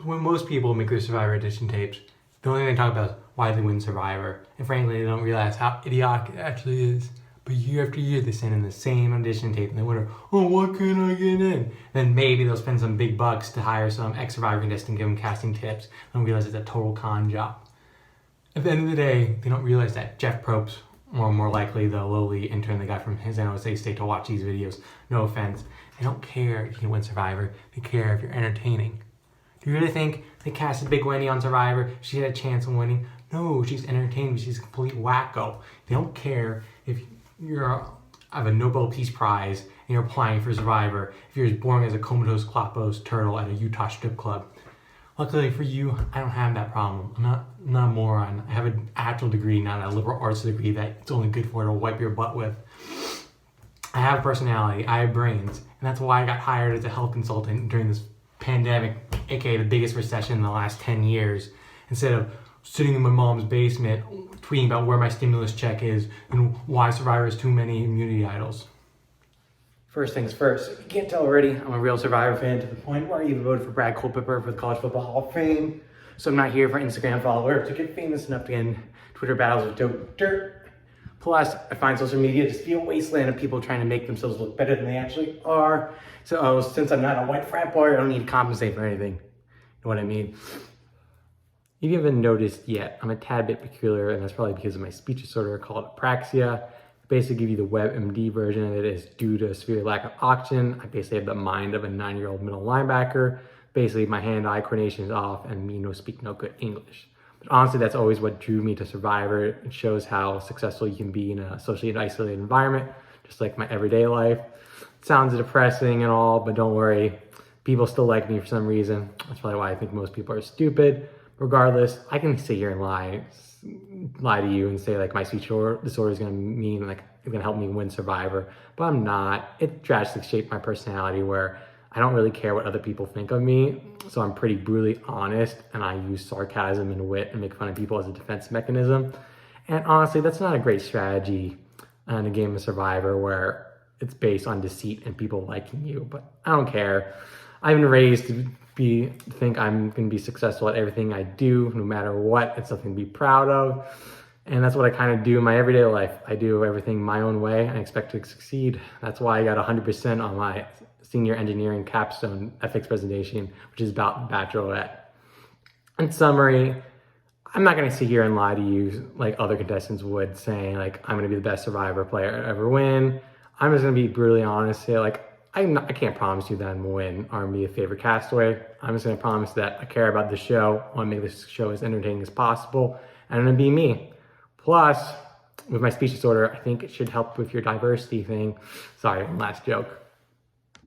when most people make their Survivor Edition tapes, the only thing they talk about is why they win Survivor. And frankly, they don't realize how idiotic it actually is. But year after year, they send in the same audition tape and they wonder, oh, why can't I get in? Then maybe they'll spend some big bucks to hire some ex-Survivor contestant and give them casting tips and realize it's a total con job. At the end of the day, they don't realize that Jeff Probst, or more likely the lowly intern they got from San Jose State to watch these videos, no offense, they don't care if you can win Survivor, they care if you're entertaining. Do you really think they casted Big Wendy on Survivor, she had a chance of winning? No, she's entertaining, she's a complete wacko. They don't care if you're have a Nobel Peace Prize and you're applying for Survivor, if you're as boring as a comatose Klopos turtle at a Utah strip club. Luckily for you, I don't have that problem. I'm not a moron. I have an actual degree, not a liberal arts degree that it's only good for to wipe your butt with. I have a personality, I have brains, and that's why I got hired as a health consultant during this pandemic, aka the biggest recession in the last 10 years, instead of sitting in my mom's basement tweeting about where my stimulus check is and why Survivor has too many immunity idols. First things first, if you can't tell already, I'm a real Survivor fan to the point where I even voted for Brad Culpepper for the College Football Hall of Fame. So I'm not here for Instagram followers to get famous enough to get in Twitter battles with dope dirt. Plus, I find social media just to be a wasteland of people trying to make themselves look better than they actually are. So since I'm not a white frat boy, I don't need to compensate for anything. You know what I mean? If you haven't noticed yet, I'm a tad bit peculiar, and that's probably because of my speech disorder called apraxia. I basically give you the WebMD version of it is due to a severe lack of oxygen. I basically have the mind of a 9-year-old middle linebacker. Basically, my hand-eye coordination is off, and me no speak no good English. But honestly, that's always what drew me to Survivor. It shows how successful you can be in a socially isolated environment, just like my everyday life. It sounds depressing and all, but don't worry. People still like me for some reason. That's probably why I think most people are stupid. Regardless, I can sit here and lie to you and say like my speech disorder is gonna mean like it's gonna help me win Survivor, but I'm not. It drastically shaped my personality where I don't really care what other people think of me, so I'm pretty brutally honest, and I use sarcasm and wit and make fun of people as a defense mechanism. And honestly, that's not a great strategy in a game of Survivor where it's based on deceit and people liking you, but I don't care. I've been raised to think I'm gonna be successful at everything I do, no matter what. It's something to be proud of. And that's what I kind of do in my everyday life. I do everything my own way and I expect to succeed. That's why I got 100% on my senior engineering capstone ethics presentation, which is about the Bachelorette. In summary, I'm not gonna sit here and lie to you like other contestants would, saying like, I'm gonna be the best Survivor player to ever win. I'm just gonna be brutally honest, say like, I can't promise you that I'm gonna win or be a favorite castaway. I'm just gonna promise that I care about the show, I wanna make this show as entertaining as possible, and I'm gonna be me. Plus, with my speech disorder, I think it should help with your diversity thing. Sorry, last joke.